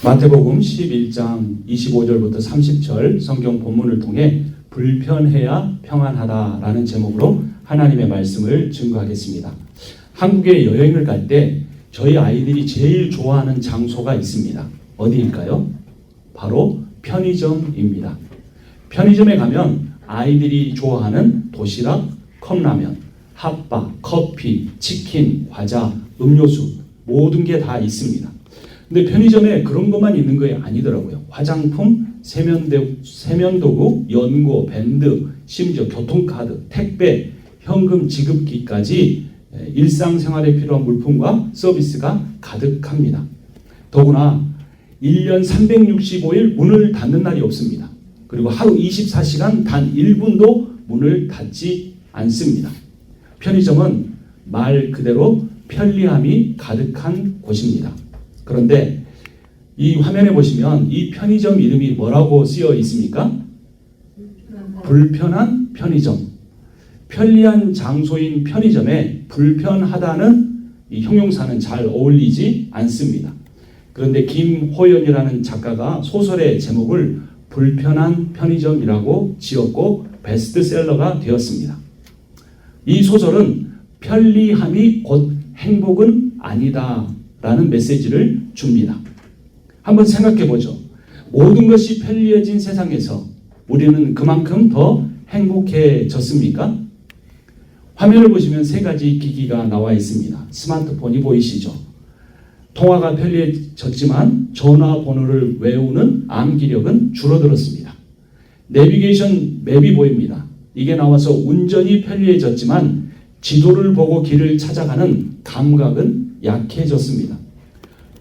마태복음 11장 25절부터 30절 성경 본문을 통해 불편해야 평안하다라는 제목으로 하나님의 말씀을 증거하겠습니다. 한국에 여행을 갈 때 저희 아이들이 제일 좋아하는 장소가 있습니다. 어디일까요? 바로 편의점입니다. 편의점에 가면 아이들이 좋아하는 도시락, 컵라면, 핫바, 커피, 치킨, 과자, 음료수 모든 게 다 있습니다. 근데 편의점에 그런 것만 있는 게 아니더라고요. 화장품, 세면도구, 연고, 밴드, 심지어 교통카드, 택배, 현금 지급기까지 일상생활에 필요한 물품과 서비스가 가득합니다. 더구나 1년 365일 문을 닫는 날이 없습니다. 그리고 하루 24시간 단 1분도 문을 닫지 않습니다. 편의점은 말 그대로 편리함이 가득한 곳입니다. 그런데 이 화면에 보시면 이 편의점 이름이 뭐라고 쓰여 있습니까? 불편한 편의점. 편리한 장소인 편의점에 불편하다는 이 형용사는 잘 어울리지 않습니다. 그런데 김호연이라는 작가가 소설의 제목을 불편한 편의점이라고 지었고 베스트셀러가 되었습니다. 이 소설은 편리함이 곧 행복은 아니다 라는 메시지를 줍니다. 한번 생각해 보죠. 모든 것이 편리해진 세상에서 우리는 그만큼 더 행복해졌습니까? 화면을 보시면 세 가지 기기가 나와 있습니다. 스마트폰이 보이시죠? 통화가 편리해졌지만 전화번호를 외우는 암기력은 줄어들었습니다. 내비게이션 맵이 보입니다. 이게 나와서 운전이 편리해졌지만 지도를 보고 길을 찾아가는 감각은 약해졌습니다.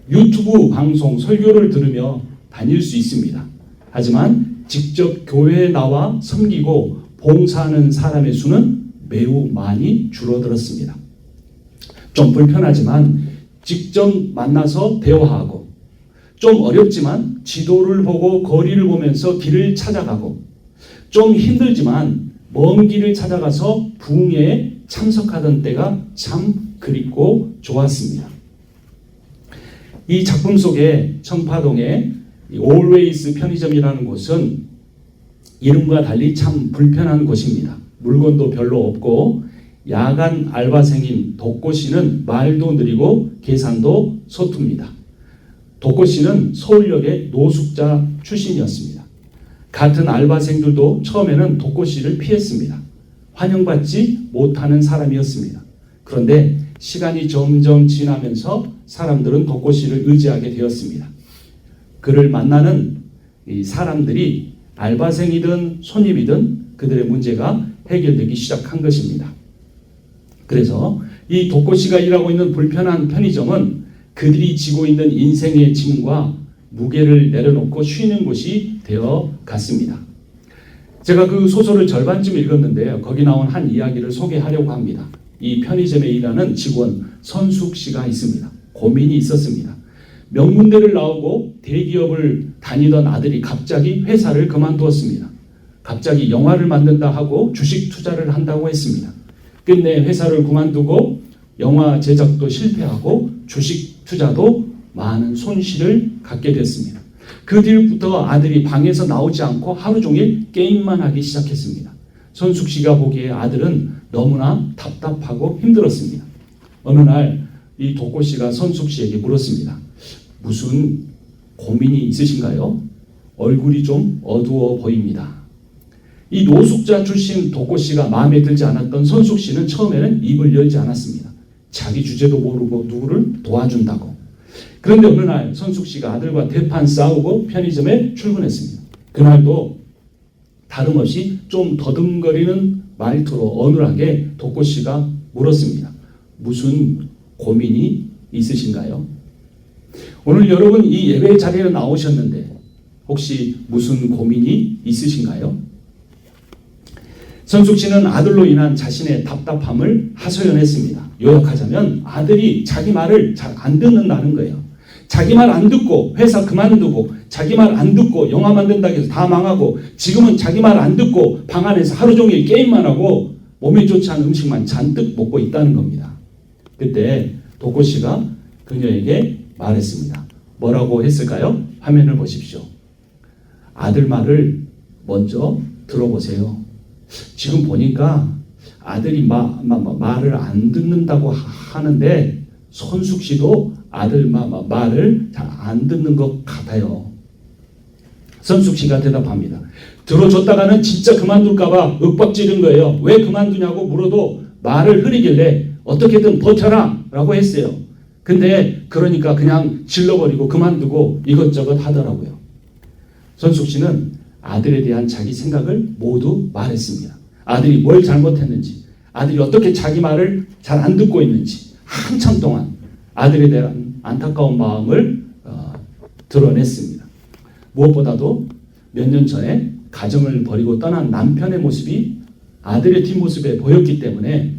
유튜브 방송, 설교를 들으며 다닐 수 있습니다. 하지만 직접 교회에 나와 섬기고 봉사하는 사람의 수는 매우 많이 줄어들었습니다. 좀 불편하지만 직접 만나서 대화하고, 좀 어렵지만 지도를 보고 거리를 보면서 길을 찾아가고, 좀 힘들지만 먼 길을 찾아가서 부흥회에 참석하던 때가 참 그립고 좋았습니다. 이 작품 속에 청파동의 Always 편의점이라는 곳은 이름과 달리 참 불편한 곳입니다. 물건도 별로 없고 야간 알바생인 독고 씨는 말도 느리고 계산도 서툽니다. 독고 씨는 서울역의 노숙자 출신이었습니다. 같은 알바생들도 처음에는 독고 씨를 피했습니다. 환영받지 못하는 사람이었습니다. 그런데 시간이 점점 지나면서 사람들은 독고 씨를 의지하게 되었습니다. 그를 만나는 이 사람들이 알바생이든 손님이든 그들의 문제가 해결되기 시작한 것입니다. 그래서 이 독고 씨가 일하고 있는 불편한 편의점은 그들이 지고 있는 인생의 짐과 무게를 내려놓고 쉬는 곳이 되어 갔습니다. 제가 그 소설을 절반쯤 읽었는데요. 거기 나온 한 이야기를 소개하려고 합니다. 이 편의점에 일하는 직원 선숙 씨가 있습니다. 고민이 있었습니다. 명문대를 나오고 대기업을 다니던 아들이 갑자기 회사를 그만두었습니다. 갑자기 영화를 만든다 하고 주식 투자를 한다고 했습니다. 끝내 회사를 그만두고 영화 제작도 실패하고 주식 투자도 많은 손실을 갖게 됐습니다. 그 뒤부터 아들이 방에서 나오지 않고 하루 종일 게임만 하기 시작했습니다. 선숙 씨가 보기에 아들은 너무나 답답하고 힘들었습니다. 어느 날 이 독고 씨가 선숙 씨에게 물었습니다. 무슨 고민이 있으신가요? 얼굴이 좀 어두워 보입니다. 이 노숙자 출신 독고 씨가 마음에 들지 않았던 선숙 씨는 처음에는 입을 열지 않았습니다. 자기 주제도 모르고 누구를 도와준다고. 그런데 어느 날 선숙 씨가 아들과 대판 싸우고 편의점에 출근했습니다. 그날도 다름없이 좀 더듬거리는 말투로 어눌하게 독고 씨가 물었습니다. 무슨 고민이 있으신가요? 오늘 여러분 이 예배 자리에 나오셨는데 혹시 무슨 고민이 있으신가요? 선숙 씨는 아들로 인한 자신의 답답함을 하소연했습니다. 요약하자면 아들이 자기 말을 잘 안 듣는다는 거예요. 자기 말 안 듣고 회사 그만두고 자기 말 안 듣고 영화 만든다고 해서 다 망하고 지금은 자기 말 안 듣고 방 안에서 하루 종일 게임만 하고 몸에 좋지 않은 음식만 잔뜩 먹고 있다는 겁니다. 그때 독고 씨가 그녀에게 말했습니다. 뭐라고 했을까요? 화면을 보십시오. 아들 말을 먼저 들어보세요. 지금 보니까 아들이 말을 안 듣는다고 하는데 손숙 씨도 아들 말을 잘 안 듣는 것 같아요. 손숙 씨가 대답합니다. 들어줬다가는 진짜 그만둘까봐 윽박지른 거예요. 왜 그만두냐고 물어도 말을 흐리길래 어떻게든 버텨라 라고 했어요. 근데 그러니까 그냥 질러버리고 그만두고 이것저것 하더라고요. 손숙 씨는 아들에 대한 자기 생각을 모두 말했습니다. 아들이 뭘 잘못했는지, 아들이 어떻게 자기 말을 잘 안 듣고 있는지 한참 동안 아들에 대한 안타까운 마음을 드러냈습니다. 무엇보다도 몇 년 전에 가정을 버리고 떠난 남편의 모습이 아들의 뒷모습에 보였기 때문에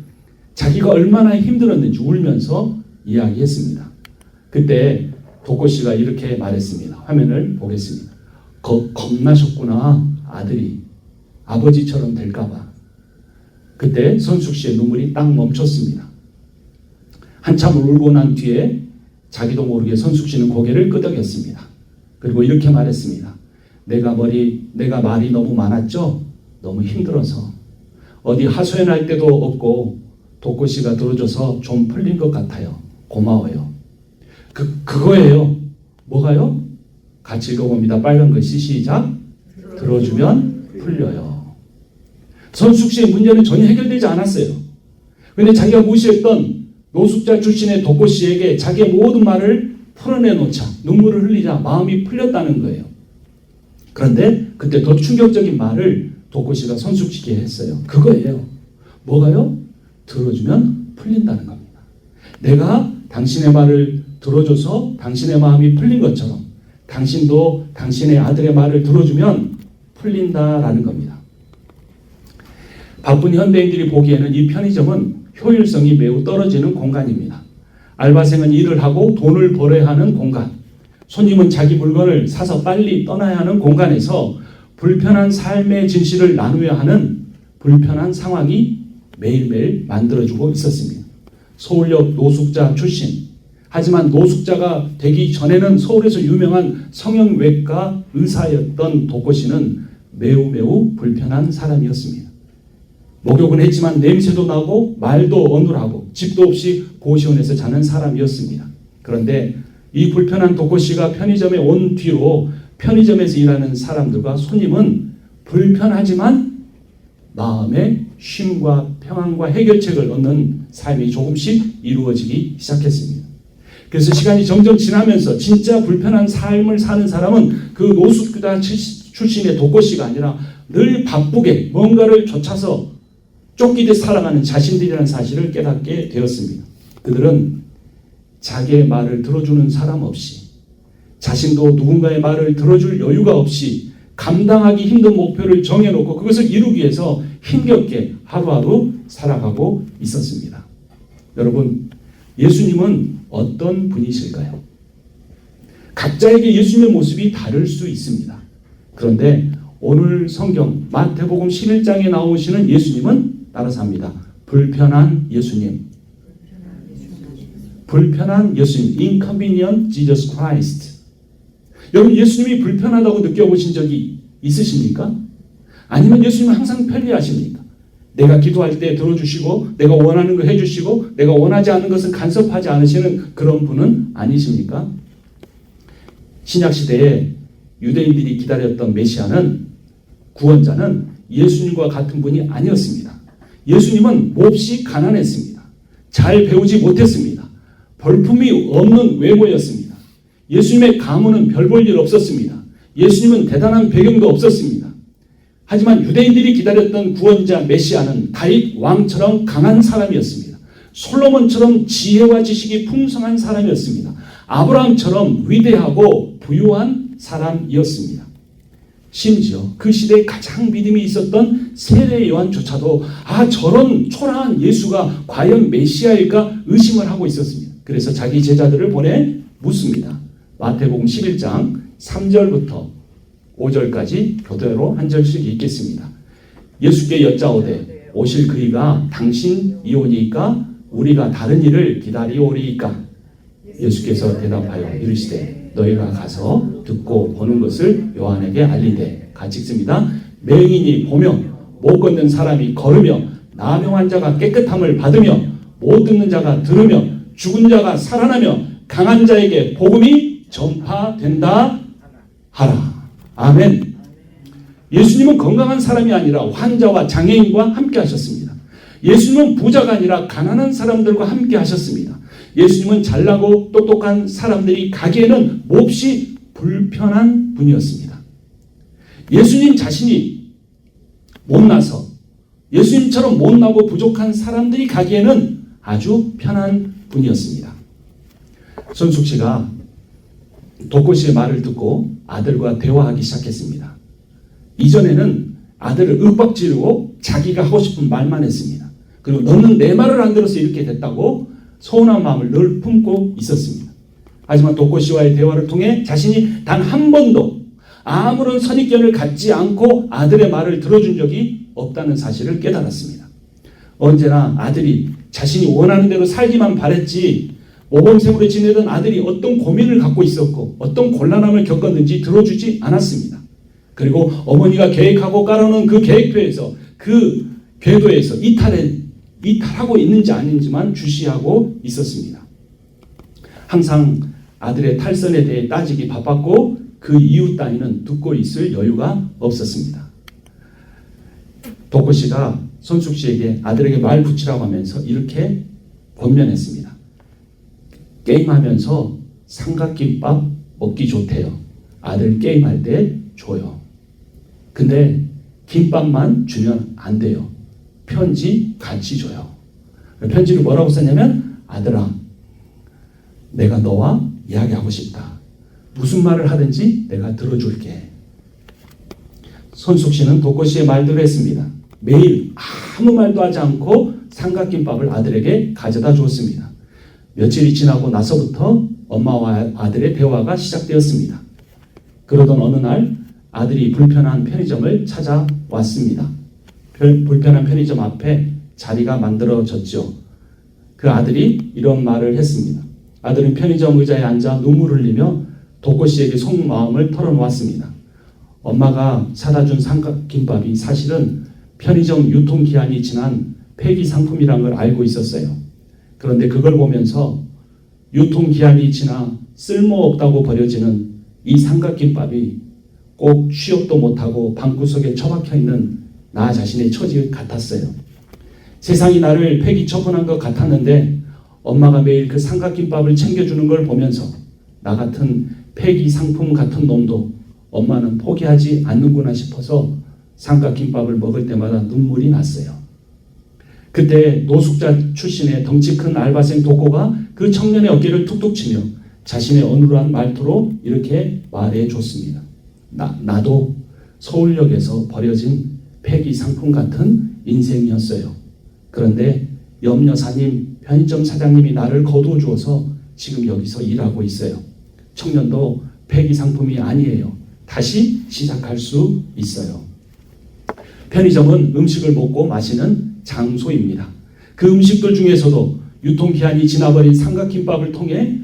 자기가 얼마나 힘들었는지 울면서 이야기했습니다. 그때 도코 씨가 이렇게 말했습니다. 화면을 보겠습니다. 겁나셨구나 아들이 아버지처럼 될까봐. 그때 손숙 씨의 눈물이 딱 멈췄습니다. 한참을 울고 난 뒤에 자기도 모르게 손숙 씨는 고개를 끄덕였습니다. 그리고 이렇게 말했습니다. 내가 말이 너무 많았죠? 너무 힘들어서 어디 하소연할 데도 없고 도코 씨가 들어줘서 좀 풀린 것 같아요. 고마워요. 그거예요. 뭐가요? 같이 읽어봅니다. 빨간 글씨 시작. 들어주면 풀려요. 손숙 씨의 문제는 전혀 해결되지 않았어요. 그런데 자기가 무시했던 노숙자 출신의 도코 씨에게 자기의 모든 말을 풀어내놓자 눈물을 흘리자 마음이 풀렸다는 거예요. 그런데 그때 더 충격적인 말을 도코 씨가 손숙 씨에게 했어요. 그거예요. 뭐가요? 들어주면 풀린다는 겁니다. 내가 당신의 말을 들어줘서 당신의 마음이 풀린 것처럼 당신도 당신의 아들의 말을 들어주면 풀린다라는 겁니다. 바쁜 현대인들이 보기에는 이 편의점은 효율성이 매우 떨어지는 공간입니다. 알바생은 일을 하고 돈을 벌어야 하는 공간, 손님은 자기 물건을 사서 빨리 떠나야 하는 공간에서 불편한 삶의 진실을 나누어야 하는 불편한 상황이 매일매일 만들어지고 있었습니다. 서울역 노숙자 출신, 하지만 노숙자가 되기 전에는 서울에서 유명한 성형외과 의사였던 도코 씨는 매우 불편한 사람이었습니다. 목욕은 했지만 냄새도 나고 말도 어눌하고 집도 없이 고시원에서 자는 사람이었습니다. 그런데 이 불편한 도코 씨가 편의점에 온 뒤로 편의점에서 일하는 사람들과 손님은 불편하지만 마음의 쉼과 평안과 해결책을 얻는 삶이 조금씩 이루어지기 시작했습니다. 그래서 시간이 점점 지나면서 진짜 불편한 삶을 사는 사람은 그 노숙자 출신의 도코 씨가 아니라 늘 바쁘게 뭔가를 쫓아서 쫓기듯 살아가는 자신들이라는 사실을 깨닫게 되었습니다. 그들은 자기의 말을 들어주는 사람 없이, 자신도 누군가의 말을 들어줄 여유가 없이 감당하기 힘든 목표를 정해놓고 그것을 이루기 위해서 힘겹게 하루하루 살아가고 있었습니다. 여러분, 예수님은 어떤 분이실까요? 각자에게 예수님의 모습이 다를 수 있습니다. 그런데 오늘 성경 마태복음 11장에 나오시는 예수님은 따라서 합니다. 불편한 예수님. 불편한 예수님. Inconvenient Jesus Christ. 여러분, 예수님이 불편하다고 느껴보신 적이 있으십니까? 아니면 예수님은 항상 편리하십니까? 내가 기도할 때 들어주시고 내가 원하는 거 해주시고 내가 원하지 않는 것은 간섭하지 않으시는 그런 분은 아니십니까? 신약시대에 유대인들이 기다렸던 메시아는, 구원자는 예수님과 같은 분이 아니었습니다. 예수님은 몹시 가난했습니다. 잘 배우지 못했습니다. 벌품이 없는 외모였습니다. 예수님의 가문은 별 볼 일 없었습니다. 예수님은 대단한 배경도 없었습니다. 하지만 유대인들이 기다렸던 구원자 메시아는 다윗 왕처럼 강한 사람이었습니다. 솔로몬처럼 지혜와 지식이 풍성한 사람이었습니다. 아브라함처럼 위대하고 부유한 사람이었습니다. 심지어 그 시대에 가장 믿음이 있었던 세례 요한조차도 저런 초라한 예수가 과연 메시아일까 의심을 하고 있었습니다. 그래서 자기 제자들을 보내 묻습니다. 마태복음 11장 3절부터 5절까지 교대로 한 절씩 읽겠습니다. 예수께 여짜오되 오실 그이가 당신이오니이까 우리가 다른 이를 기다리오리이까? 예수께서 대답하여 이르시되 너희가 가서 듣고 보는 것을 요한에게 알리되. 같이 읽습니다. 맹인이 보며 못 걷는 사람이 걸으며 나병한 자가 깨끗함을 받으며 못 듣는 자가 들으며 죽은 자가 살아나며 강한 자에게 복음이 전파된다 하라. 아멘. 예수님은 건강한 사람이 아니라 환자와 장애인과 함께 하셨습니다. 예수님은 부자가 아니라 가난한 사람들과 함께 하셨습니다. 예수님은 잘나고 똑똑한 사람들이 가기에는 몹시 불편한 분이었습니다. 예수님 자신이 못나서 예수님처럼 못나고 부족한 사람들이 가기에는 아주 편한 분이었습니다. 손숙 씨가 독고 씨의 말을 듣고 아들과 대화하기 시작했습니다. 이전에는 아들을 윽박지르고 자기가 하고 싶은 말만 했습니다. 그리고 너는 내 말을 안 들어서 이렇게 됐다고 서운한 마음을 늘 품고 있었습니다. 하지만 독고 씨와의 대화를 통해 자신이 단 한 번도 아무런 선입견을 갖지 않고 아들의 말을 들어준 적이 없다는 사실을 깨달았습니다. 언제나 아들이 자신이 원하는 대로 살기만 바랬지 모범생으로 지내던 아들이 어떤 고민을 갖고 있었고 어떤 곤란함을 겪었는지 들어주지 않았습니다. 그리고 어머니가 계획하고 깔아놓은 그 계획표에서 그 궤도에서 이탈하고 있는지 아닌지만 주시하고 있었습니다. 항상 아들의 탈선에 대해 따지기 바빴고 그 이유 따위는 듣고 있을 여유가 없었습니다. 독고 씨가 손숙 씨에게 아들에게 말 붙이라고 하면서 이렇게 권면했습니다. 게임하면서 삼각김밥 먹기 좋대요. 아들 게임할 때 줘요. 근데 김밥만 주면 안 돼요. 편지 같이 줘요. 편지를 뭐라고 썼냐면 아들아 내가 너와 이야기하고 싶다. 무슨 말을 하든지 내가 들어줄게. 손숙 씨는 독고 씨의 말대로 했습니다. 매일 아무 말도 하지 않고 삼각김밥을 아들에게 가져다 주었습니다. 며칠이 지나고 나서부터 엄마와 아들의 대화가 시작되었습니다. 그러던 어느 날 아들이 불편한 편의점을 찾아왔습니다. 불편한 편의점 앞에 자리가 만들어졌죠. 그 아들이 이런 말을 했습니다. 아들은 편의점 의자에 앉아 눈물을 흘리며 독고 씨에게 속마음을 털어놓았습니다. 엄마가 사다 준 삼각김밥이 사실은 편의점 유통기한이 지난 폐기 상품이란 걸 알고 있었어요. 그런데 그걸 보면서 유통기한이 지나 쓸모없다고 버려지는 이 삼각김밥이 꼭 취업도 못하고 방구석에 처박혀 있는 나 자신의 처지 같았어요. 세상이 나를 폐기 처분한 것 같았는데 엄마가 매일 그 삼각김밥을 챙겨주는 걸 보면서 나 같은 폐기 상품 같은 놈도 엄마는 포기하지 않는구나 싶어서 삼각김밥을 먹을 때마다 눈물이 났어요. 그때 노숙자 출신의 덩치 큰 알바생 독고가 그 청년의 어깨를 툭툭 치며 자신의 어눌한 말투로 이렇게 말해줬습니다. 나도 서울역에서 버려진 폐기 상품 같은 인생이었어요. 그런데 염 여사님, 편의점 사장님이 나를 거두어 주어서 지금 여기서 일하고 있어요. 청년도 폐기 상품이 아니에요. 다시 시작할 수 있어요. 편의점은 음식을 먹고 마시는 장소입니다. 그 음식들 중에서도 유통기한이 지나버린 삼각김밥을 통해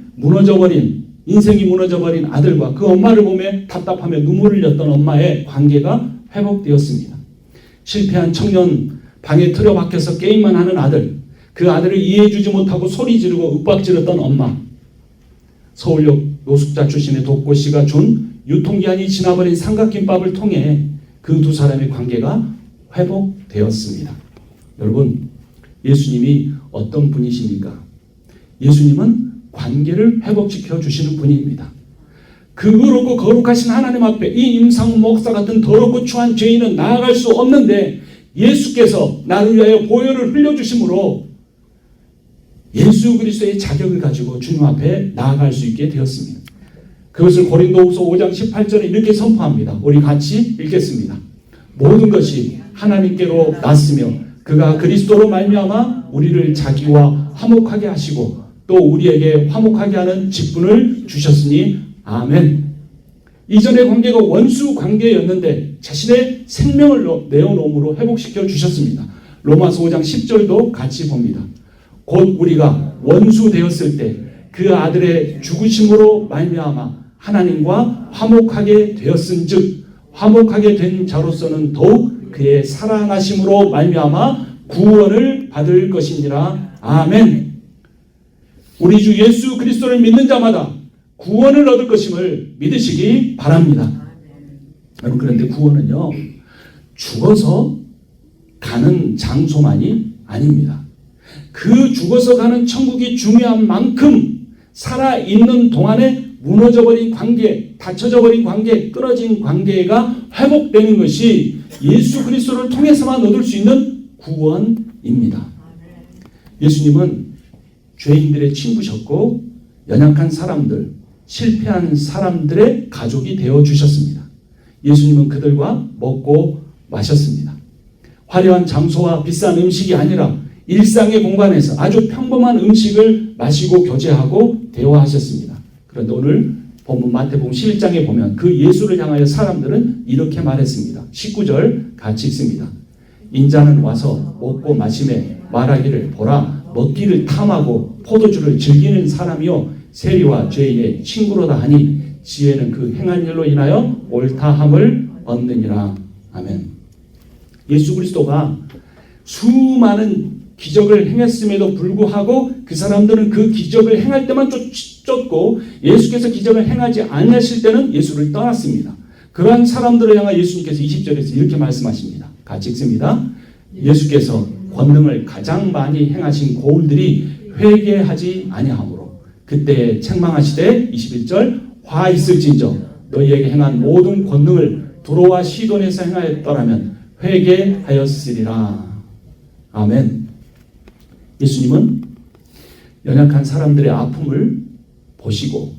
인생이 무너져버린 아들과 그 엄마를 보며 답답하며 눈물을 흘렸던 엄마의 관계가 회복되었습니다. 실패한 청년, 방에 틀어박혀서 게임만 하는 아들, 그 아들을 이해해주지 못하고 소리 지르고 윽박지르던 엄마, 서울역 노숙자 출신의 독고 씨가 준 유통기한이 지나버린 삼각김밥을 통해 그 두 사람의 관계가 회복되었습니다. 여러분, 예수님이 어떤 분이십니까? 예수님은 관계를 회복시켜 주시는 분입니다. 그 의롭고 거룩하신 하나님 앞에 이 임상훈 목사 같은 더럽고 추한 죄인은 나아갈 수 없는데 예수께서 나를 위하여 보혈을 흘려주심으로 예수 그리스도의 자격을 가지고 주님 앞에 나아갈 수 있게 되었습니다. 그것을 고린도후서 5장 18절에 이렇게 선포합니다. 우리 같이 읽겠습니다. 모든 것이 하나님께로 났으며 그가 그리스도로 말미암아 우리를 자기와 화목하게 하시고 또 우리에게 화목하게 하는 직분을 주셨으니 아멘. 이전의 관계가 원수 관계였는데 자신의 생명을 내어놓음으로 회복시켜 주셨습니다. 로마서 5장 10절도 같이 봅니다. 곧 우리가 원수 되었을 때 그 아들의 죽으심으로 말미암아 하나님과 화목하게 되었은즉 화목하게 된 자로서는 더욱 그의 살아나심으로 말미암아 구원을 받을 것이니라. 아멘. 우리 주 예수 그리스도를 믿는 자마다 구원을 얻을 것임을 믿으시기 바랍니다. 여러분, 그런데 구원은요, 죽어서 가는 장소만이 아닙니다. 그 죽어서 가는 천국이 중요한 만큼 살아있는 동안에 무너져버린 관계, 닫혀져버린 관계, 끊어진 관계가 회복되는 것이 예수 그리스도를 통해서만 얻을 수 있는 구원입니다. 예수님은 죄인들의 친구셨고 연약한 사람들, 실패한 사람들의 가족이 되어주셨습니다. 예수님은 그들과 먹고 마셨습니다. 화려한 장소와 비싼 음식이 아니라 일상의 공간에서 아주 평범한 음식을 마시고 교제하고 대화하셨습니다. 그런데 오늘 본문 마태복음 11장에 보면 그 예수를 향하여 사람들은 이렇게 말했습니다. 19절 같이 읽습니다. 인자는 와서 먹고 마시매 말하기를 보라 먹기를 탐하고 포도주를 즐기는 사람이요 세리와 죄인의 친구로다 하니 지혜는 그 행한 일로 인하여 옳다함을 얻느니라. 아멘. 예수 그리스도가 수많은 기적을 행했음에도 불구하고 그 사람들은 그 기적을 행할 때만 쫓고 예수께서 기적을 행하지 않으실 때는 예수를 떠났습니다. 그러한 사람들을 향해 예수님께서 20절에서 이렇게 말씀하십니다. 같이 읽습니다. 예수께서 권능을 가장 많이 행하신 고울들이 회개하지 아니하므로 그때 책망하시되 21절 화 있을진저 너희에게 행한 모든 권능을 두로와 시돈에서 행하였더라면 회개하였으리라. 아멘. 예수님은 연약한 사람들의 아픔을 보시고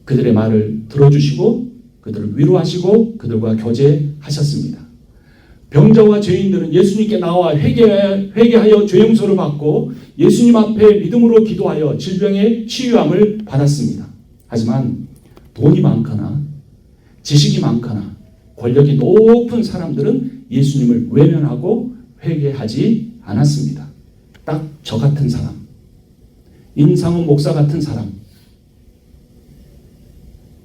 그들의 말을 들어주시고 그들을 위로하시고 그들과 교제하셨습니다. 병자와 죄인들은 예수님께 나와 회개하여 죄 용서를 받고 예수님 앞에 믿음으로 기도하여 질병의 치유함을 받았습니다. 하지만 돈이 많거나 지식이 많거나 권력이 높은 사람들은 예수님을 외면하고 회개하지 않았습니다. 딱 저 같은 사람, 임상훈 목사 같은 사람,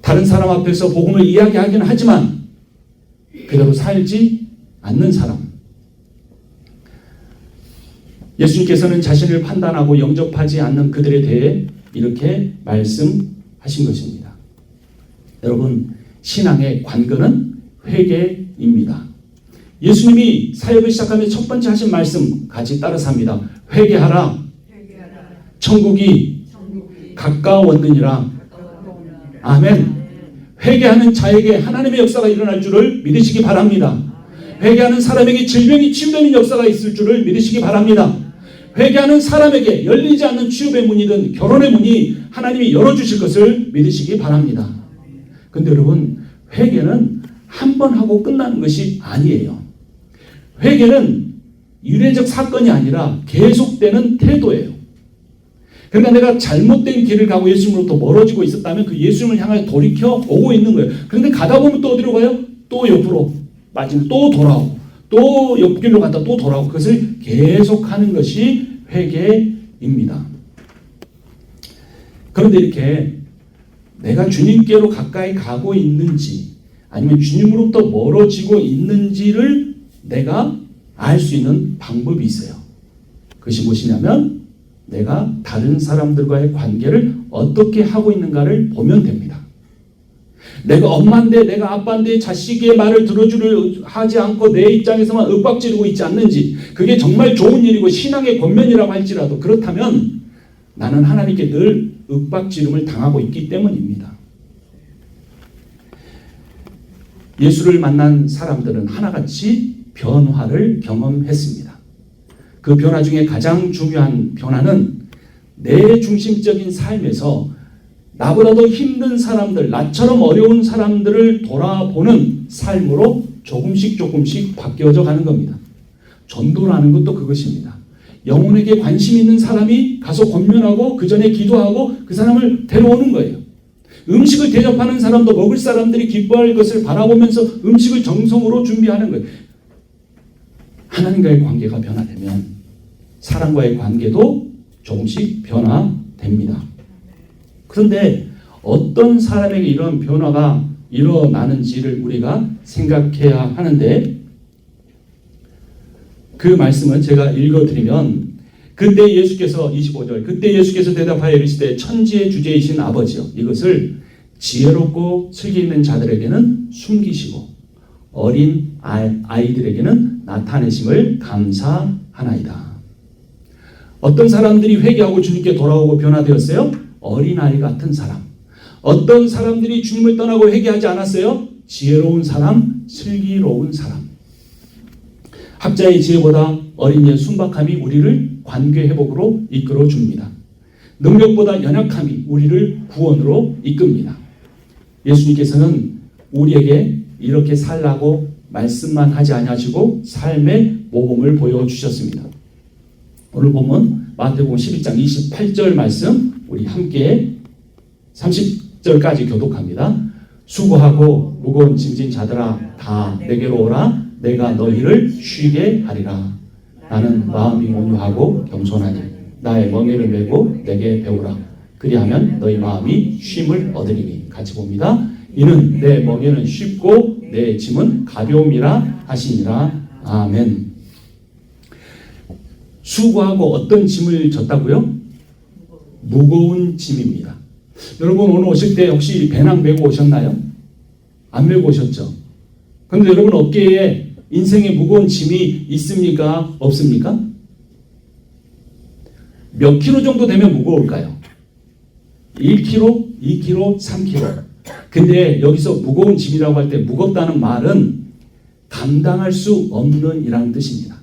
다른 사람 앞에서 복음을 이야기하긴 하지만 그대로 살지 않는 사람. 예수님께서는 자신을 판단하고 영접하지 않는 그들에 대해 이렇게 말씀하신 것입니다. 여러분, 신앙의 관건은 회개입니다. 예수님이 사역을 시작하면 첫 번째 하신 말씀 같이 따라서 합니다. 회개하라. 천국이 가까웠느니라. 아멘. 회개하는 자에게 하나님의 역사가 일어날 줄을 믿으시기 바랍니다. 회개하는 사람에게 질병이 치유되는 역사가 있을 줄을 믿으시기 바랍니다. 회개하는 사람에게 열리지 않는 취업의 문이든 결혼의 문이 하나님이 열어주실 것을 믿으시기 바랍니다. 근데 여러분, 회개는 한 번 하고 끝나는 것이 아니에요. 회개는 유례적 사건이 아니라 계속되는 태도예요. 그러니까 내가 잘못된 길을 가고 예수님으로부터 멀어지고 있었다면 그 예수님을 향해 돌이켜 오고 있는 거예요. 그런데 가다 보면 또 어디로 가요? 또 옆으로 빠지면 또 돌아오고 또 옆길로 갔다 또 돌아오고 그것을 계속하는 것이 회개입니다. 그런데 이렇게 내가 주님께로 가까이 가고 있는지 아니면 주님으로부터 멀어지고 있는지를 내가 알 수 있는 방법이 있어요. 그것이 무엇이냐면 내가 다른 사람들과의 관계를 어떻게 하고 있는가를 보면 됩니다. 내가 엄마인데 내가 아빠인데 자식의 말을 들어주려 하지 않고 내 입장에서만 윽박지르고 있지 않는지 그게 정말 좋은 일이고 신앙의 권면이라고 할지라도 그렇다면 나는 하나님께 늘 윽박지름을 당하고 있기 때문입니다. 예수를 만난 사람들은 하나같이 변화를 경험했습니다. 그 변화 중에 가장 중요한 변화는 내 중심적인 삶에서 나보다도 힘든 사람들, 나처럼 어려운 사람들을 돌아보는 삶으로 조금씩 바뀌어져 가는 겁니다. 전도라는 것도 그것입니다. 영혼에게 관심 있는 사람이 가서 권면하고 그 전에 기도하고 그 사람을 데려오는 거예요. 음식을 대접하는 사람도 먹을 사람들이 기뻐할 것을 바라보면서 음식을 정성으로 준비하는 거예요. 하나님과의 관계가 변화되면 사람과의 관계도 조금씩 변화됩니다. 그런데 어떤 사람에게 이런 변화가 일어나는지를 우리가 생각해야 하는데, 그 말씀은 제가 읽어드리면, 그때 예수께서 25절, 그때 예수께서 대답하여 이르시되 천지의 주제이신 아버지여, 이것을 지혜롭고 슬기 있는 자들에게는 숨기시고 어린 아이들에게는 나타내심을 감사하나이다. 어떤 사람들이 회개하고 주님께 돌아오고 변화되었어요? 어린아이 같은 사람. 어떤 사람들이 주님을 떠나고 회개하지 않았어요? 지혜로운 사람, 슬기로운 사람. 학자의 지혜보다 어린이의 순박함이 우리를 관계 회복으로 이끌어 줍니다. 능력보다 연약함이 우리를 구원으로 이끕니다. 예수님께서는 우리에게 이렇게 살라고 말씀만 하지 아니하시고 삶의 모범을 보여주셨습니다. 오늘 보면 마태복음 11장 28절 말씀 우리 함께 30절까지 교독합니다. 수고하고 무거운 짐진 자들아 다 내게로 오라. 내가 너희를 쉬게 하리라. 나는 마음이 온유하고 겸손하니 나의 멍에를 메고 내게 배우라. 그리하면 너희 마음이 쉼을 얻으리니. 같이 봅니다. 이는 내 멍에는 쉽고 내 짐은 가벼움이라 하시니라. 아멘. 수고하고 어떤 짐을 졌다고요? 무거운 짐입니다. 여러분 오늘 오실 때 혹시 배낭 메고 오셨나요? 안 메고 오셨죠? 그런데 여러분 어깨에 인생의 무거운 짐이 있습니까? 없습니까? 몇 킬로 정도 되면 무거울까요? 1킬로, 2킬로, 3킬로. 근데 여기서 무거운 짐이라고 할 때 무겁다는 말은 감당할 수 없는 이라는 뜻입니다.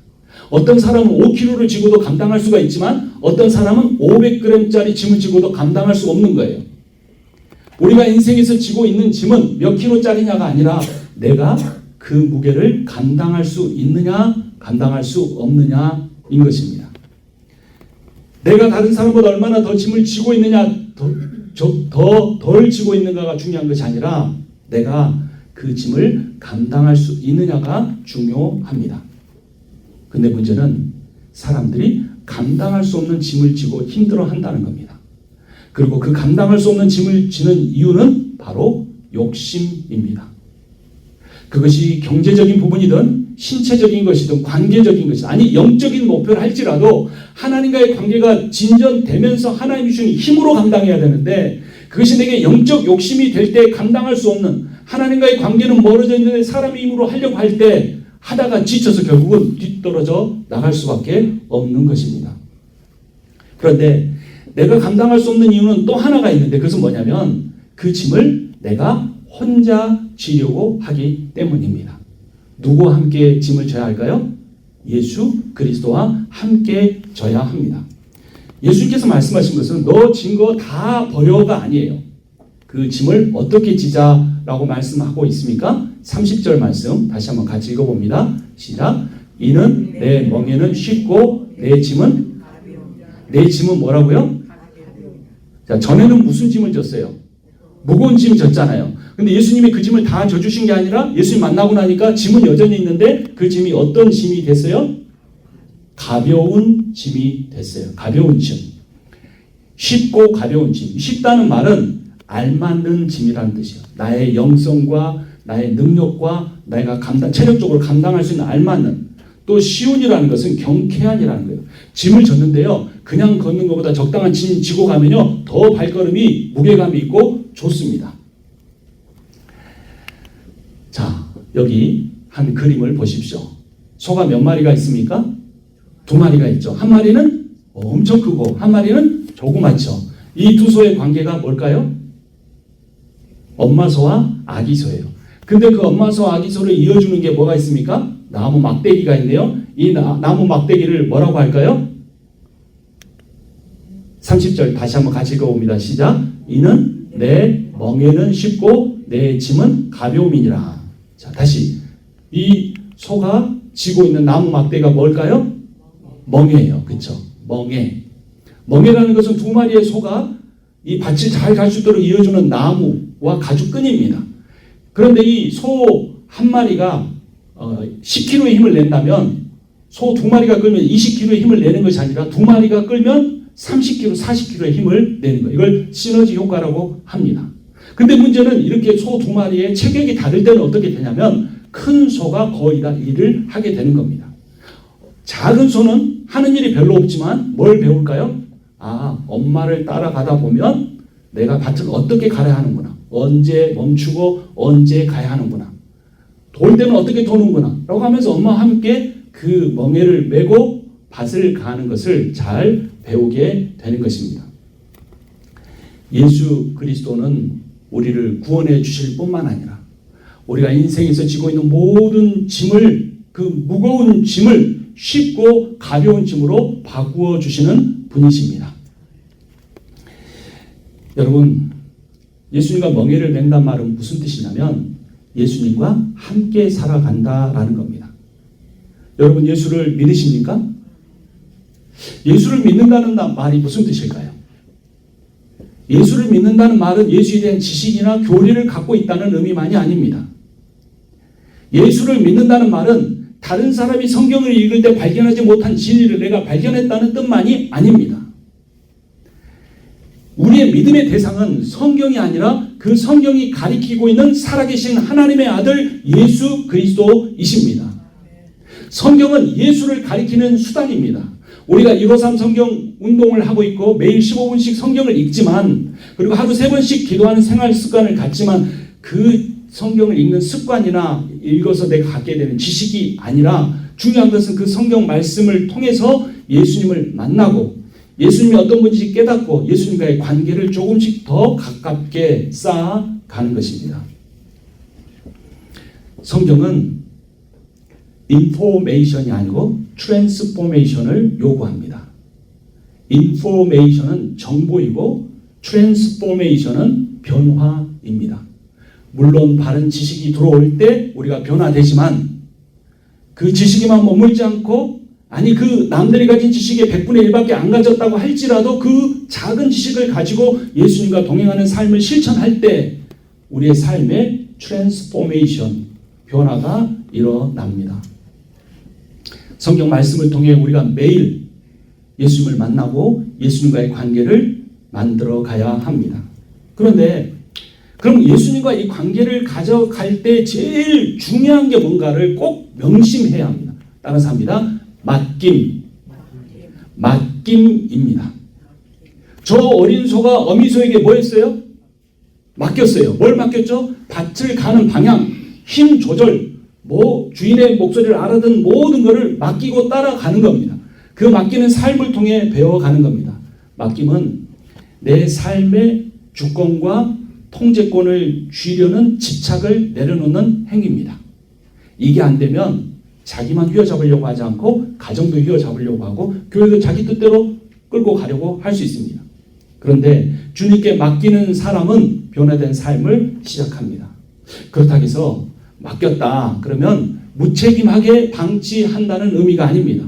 어떤 사람은 5킬로를 지고도 감당할 수가 있지만 어떤 사람은 500g짜리 짐을 지고도 감당할 수 없는 거예요. 우리가 인생에서 지고 있는 짐은 몇 킬로짜리냐가 아니라 내가 그 무게를 감당할 수 있느냐 감당할 수 없느냐인 것입니다. 내가 다른 사람보다 얼마나 더 짐을 지고 있느냐 덜 지고 있는가가 중요한 것이 아니라 내가 그 짐을 감당할 수 있느냐가 중요합니다. 근데 문제는 사람들이 감당할 수 없는 짐을 지고 힘들어한다는 겁니다. 그리고 그 감당할 수 없는 짐을 지는 이유는 바로 욕심입니다. 그것이 경제적인 부분이든 신체적인 것이든 관계적인 것이든 아니 영적인 목표를 할지라도 하나님과의 관계가 진전되면서 하나님이 주신 힘으로 감당해야 되는데 그것이 내게 영적 욕심이 될 때 감당할 수 없는 하나님과의 관계는 멀어져 있는데 사람의 힘으로 하려고 할 때 하다가 지쳐서 결국은 뒤떨어져 나갈 수밖에 없는 것입니다. 그런데 내가 감당할 수 없는 이유는 또 하나가 있는데 그것은 뭐냐면 그 짐을 내가 혼자 지려고 하기 때문입니다. 누구와 함께 짐을 져야 할까요? 예수 그리스도와 함께 져야 합니다. 예수님께서 말씀하신 것은 너 진 거 다 버려가 아니에요. 그 짐을 어떻게 지자라고 말씀하고 있습니까? 30절 말씀 다시 한번 같이 읽어봅니다. 시작. 이는 내 멍에는 쉽고 내 짐은 뭐라고요? 자, 전에는 무슨 짐을 졌어요? 무거운 짐 졌잖아요. 근데 예수님이 그 짐을 다 져주신 게 아니라 예수님 만나고 나니까 짐은 여전히 있는데 그 짐이 어떤 짐이 됐어요? 가벼운 짐이 됐어요. 가벼운 짐. 쉽고 가벼운 짐. 쉽다는 말은 알맞는 짐이라는 뜻이에요. 나의 영성과 나의 능력과 내가 체력적으로 감당할 수 있는 알맞는. 또 쉬운이라는 것은 경쾌한이라는 거예요. 짐을 졌는데요. 그냥 걷는 것보다 적당한 짐 지고 가면요. 더 발걸음이 무게감이 있고 좋습니다. 자, 여기 한 그림을 보십시오. 소가 몇 마리가 있습니까? 2마리가 있죠. 한 마리는 엄청 크고 한 마리는 조그맣죠. 이 두 소의 관계가 뭘까요? 엄마 소와 아기 소예요. 근데 그 엄마 소와 아기 소를 이어주는 게 뭐가 있습니까? 나무 막대기가 있네요. 이 나무 막대기를 뭐라고 할까요? 30절 다시 한번 같이 읽어봅니다. 시작. 이는 내 멍에는 쉽고 내 짐은 가벼움이니라. 자, 다시 이 소가 지고 있는 나무 막대기가 뭘까요? 멍에예요. 그렇죠? 멍에. 멍에라는 것은 2마리의 소가 이 밭을 잘 갈 수 있도록 이어주는 나무와 가죽끈입니다. 그런데 이 소 한 마리가 10kg의 힘을 낸다면 소 2마리가 끌면 20kg의 힘을 내는 것이 아니라 2마리가 끌면 30kg, 40kg의 힘을 내는 거예요. 이걸 시너지 효과라고 합니다. 근데 문제는 이렇게 소 2마리의 체격이 다를 때는 어떻게 되냐면 큰 소가 거의 다 일을 하게 되는 겁니다. 작은 소는 하는 일이 별로 없지만 뭘 배울까요? 엄마를 따라가다 보면 내가 밭을 어떻게 갈아야 하는구나. 언제 멈추고 언제 가야 하는구나. 돌 때는 어떻게 도는구나. 라고 하면서 엄마와 함께 그 멍에를 메고 밭을 가는 것을 잘 배우게 되는 것입니다. 예수 그리스도는 우리를 구원해 주실 뿐만 아니라 우리가 인생에서 지고 있는 모든 짐을, 그 무거운 짐을 쉽고 가벼운 짐으로 바꾸어 주시는 분이십니다. 여러분, 예수님과 멍에를 맨단 말은 무슨 뜻이냐면 예수님과 함께 살아간다라는 겁니다. 여러분, 예수를 믿으십니까? 예수를 믿는다는 말이 무슨 뜻일까요? 예수를 믿는다는 말은 예수에 대한 지식이나 교리를 갖고 있다는 의미만이 아닙니다. 예수를 믿는다는 말은 다른 사람이 성경을 읽을 때 발견하지 못한 진리를 내가 발견했다는 뜻만이 아닙니다. 우리의 믿음의 대상은 성경이 아니라 그 성경이 가리키고 있는 살아계신 하나님의 아들 예수 그리스도이십니다. 성경은 예수를 가리키는 수단입니다. 우리가 153 성경 운동을 하고 있고 매일 15분씩 성경을 읽지만, 그리고 하루 3번씩 기도하는 생활 습관을 갖지만 그 성경을 읽는 습관이나 읽어서 내가 갖게 되는 지식이 아니라 중요한 것은 그 성경 말씀을 통해서 예수님을 만나고 예수님이 어떤 분인지 깨닫고 예수님과의 관계를 조금씩 더 가깝게 쌓아가는 것입니다. 성경은 인포메이션이 아니고 트랜스포메이션을 요구합니다. 인포메이션은 정보이고 트랜스포메이션은 변화입니다. 물론 바른 지식이 들어올 때 우리가 변화되지만 그 지식에만 머물지 않고, 아니 그 남들이 가진 지식의 100분의 1밖에 안 가졌다고 할지라도 그 작은 지식을 가지고 예수님과 동행하는 삶을 실천할 때 우리의 삶에 트랜스포메이션, 변화가 일어납니다. 성경 말씀을 통해 우리가 매일 예수님을 만나고 예수님과의 관계를 만들어 가야 합니다. 그런데 그럼 예수님과 이 관계를 가져갈 때 제일 중요한 게 뭔가를 꼭 명심해야 합니다. 따라서 합니다. 맡김입니다. 저 어린 소가 어미 소에게 뭐 했어요? 맡겼어요. 뭘 맡겼죠? 밭을 가는 방향, 힘 조절, 주인의 목소리를 알아듣는 모든 것을 맡기고 따라가는 겁니다. 그 맡기는 삶을 통해 배워가는 겁니다. 맡김은 내 삶의 주권과 통제권을 쥐려는 집착을 내려놓는 행위입니다. 이게 안 되면 자기만 휘어잡으려고 하지 않고 가정도 휘어잡으려고 하고 교회도 자기 뜻대로 끌고 가려고 할 수 있습니다. 그런데 주님께 맡기는 사람은 변화된 삶을 시작합니다. 그렇다고 해서 맡겼다 그러면 무책임하게 방치한다는 의미가 아닙니다.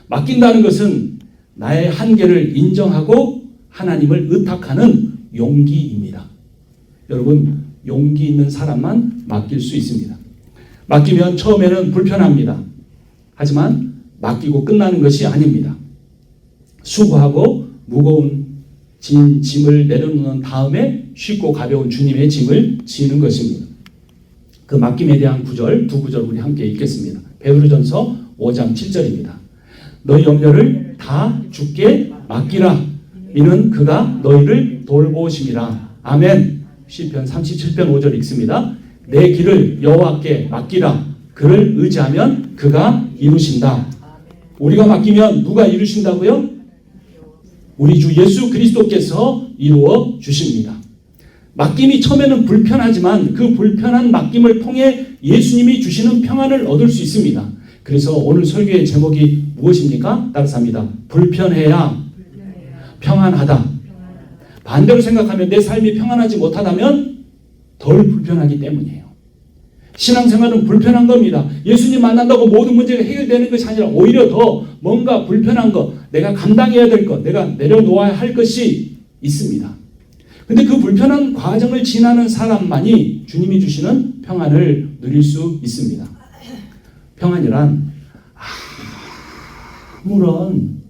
맡긴다는 것은 나의 한계를 인정하고 하나님을 의탁하는 용기입니다. 여러분, 용기 있는 사람만 맡길 수 있습니다. 맡기면 처음에는 불편합니다. 하지만 맡기고 끝나는 것이 아닙니다. 수고하고 무거운 짐을 내려놓는 다음에 쉽고 가벼운 주님의 짐을 지는 것입니다. 그 맡김에 대한 구절, 두 구절 우리 함께 읽겠습니다. 베드로전서 5장 7절입니다. 너희 염려를 다 주께 맡기라. 이는 그가 너희를 돌보심이라. 아멘. 시편 37편 5절 읽습니다. 내 길을 여호와께 맡기라. 그를 의지하면 그가 이루신다. 우리가 맡기면 누가 이루신다고요? 우리 주 예수 그리스도께서 이루어 주십니다. 맡김이 처음에는 불편하지만 그 불편한 맡김을 통해 예수님이 주시는 평안을 얻을 수 있습니다. 그래서 오늘 설교의 제목이 무엇입니까? 따라서 합니다. 불편해야 평안하다. 반대로 생각하면 내 삶이 평안하지 못하다면 덜 불편하기 때문이에요. 신앙생활은 불편한 겁니다. 예수님 만난다고 모든 문제가 해결되는 것이 아니라 오히려 더 뭔가 불편한 것, 내가 감당해야 될 것, 내가 내려놓아야 할 것이 있습니다. 근데 그 불편한 과정을 지나는 사람만이 주님이 주시는 평안을 누릴 수 있습니다. 평안이란 아무런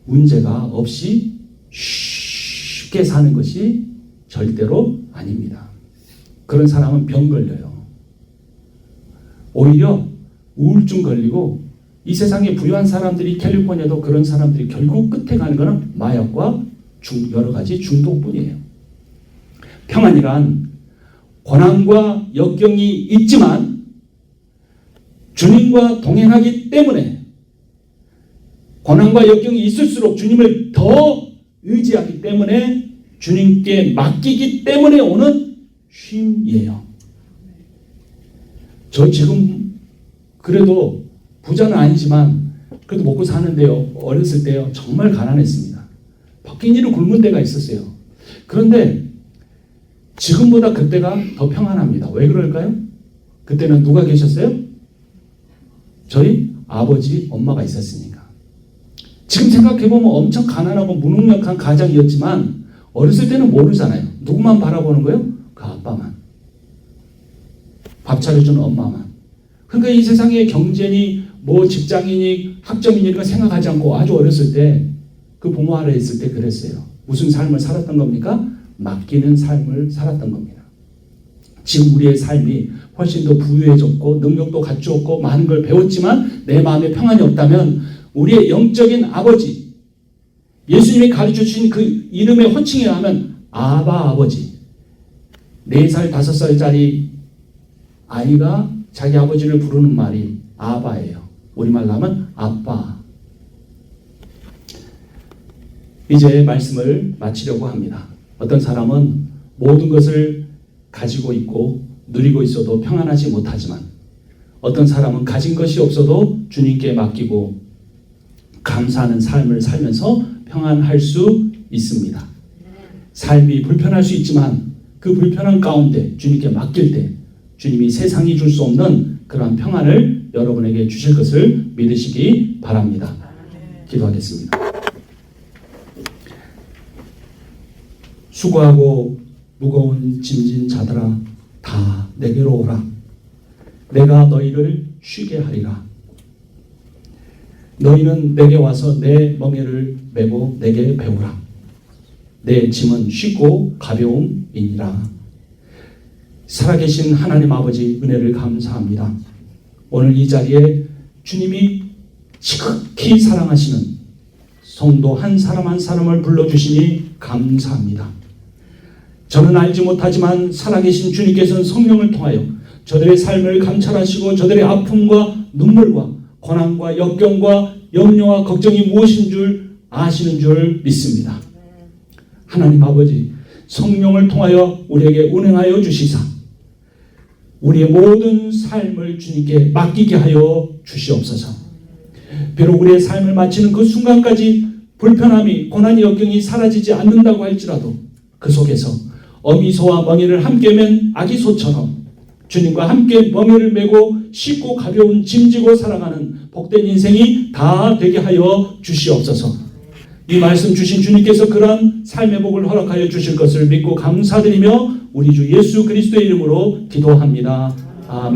문제가 없이 쉽게 사는 것이 절대로 아닙니다. 그런 사람은 병 걸려요. 오히려 우울증 걸리고, 이 세상에 부유한 사람들이, 캘리포니아도 그런 사람들이 결국 끝에 가는 것은 마약과 여러 가지 중독뿐이에요. 평안이란 고난과 역경이 있지만 주님과 동행하기 때문에, 고난과 역경이 있을수록 주님을 더 의지하기 때문에, 주님께 맡기기 때문에 오는 쉼이에요. 저 지금 그래도 부자는 아니지만 그래도 먹고 사는데요, 어렸을 때요 정말 가난했습니다. 바뀐이로 굶을 때가 있었어요. 그런데 지금보다 그때가 더 평안합니다. 왜 그럴까요? 그때는 누가 계셨어요? 저희 아버지, 엄마가 있었으니까. 지금 생각해보면 엄청 가난하고 무능력한 가정이었지만 어렸을 때는 모르잖아요. 누구만 바라보는 거예요? 그 아빠만. 밥 차려주는 엄마만. 그러니까 이 세상의 경제니 뭐 직장이니 학점이니 이런 거 생각하지 않고 아주 어렸을 때 그 부모 아래 있을 때 그랬어요. 무슨 삶을 살았던 겁니까? 맡기는 삶을 살았던 겁니다. 지금 우리의 삶이 훨씬 더 부유해졌고 능력도 갖추었고 많은 걸 배웠지만 내 마음에 평안이 없다면 우리의 영적인 아버지, 예수님이 가르쳐 주신 그 이름의 호칭에 하면 아바 아버지, 4살, 5살짜리 아이가 자기 아버지를 부르는 말이 아바예요. 우리말로 하면 아빠. 이제 말씀을 마치려고 합니다. 어떤 사람은 모든 것을 가지고 있고 누리고 있어도 평안하지 못하지만, 어떤 사람은 가진 것이 없어도 주님께 맡기고 감사하는 삶을 살면서 평안할 수 있습니다. 삶이 불편할 수 있지만 그 불편한 가운데 주님께 맡길 때 주님이 세상이 줄 수 없는 그러한 평안을 여러분에게 주실 것을 믿으시기 바랍니다. 기도하겠습니다. 수고하고 무거운 짐진 자들아 다 내게로 오라. 내가 너희를 쉬게 하리라. 너희는 내게 와서 내 멍에를 메고 내게 배우라. 내 짐은 쉽고 가벼움이니라. 살아계신 하나님 아버지, 은혜를 감사합니다. 오늘 이 자리에 주님이 지극히 사랑하시는 성도 한 사람 한 사람을 불러주시니 감사합니다. 저는 알지 못하지만 살아계신 주님께서는 성령을 통하여 저들의 삶을 감찰하시고 저들의 아픔과 눈물과 고난과 역경과 염려와 걱정이 무엇인 줄 아시는 줄 믿습니다. 하나님 아버지, 성령을 통하여 우리에게 운행하여 주시사 우리의 모든 삶을 주님께 맡기게 하여 주시옵소서. 비록 우리의 삶을 마치는 그 순간까지 불편함이, 고난이, 역경이 사라지지 않는다고 할지라도 그 속에서 어미소와 멍에를 함께 맨 아기소처럼 주님과 함께 멍에를 메고 쉽고 가벼운 짐지고 살아가는 복된 인생이 다 되게 하여 주시옵소서. 이 말씀 주신 주님께서 그러한 삶의 복을 허락하여 주실 것을 믿고 감사드리며 우리 주 예수 그리스도의 이름으로 기도합니다. 아멘.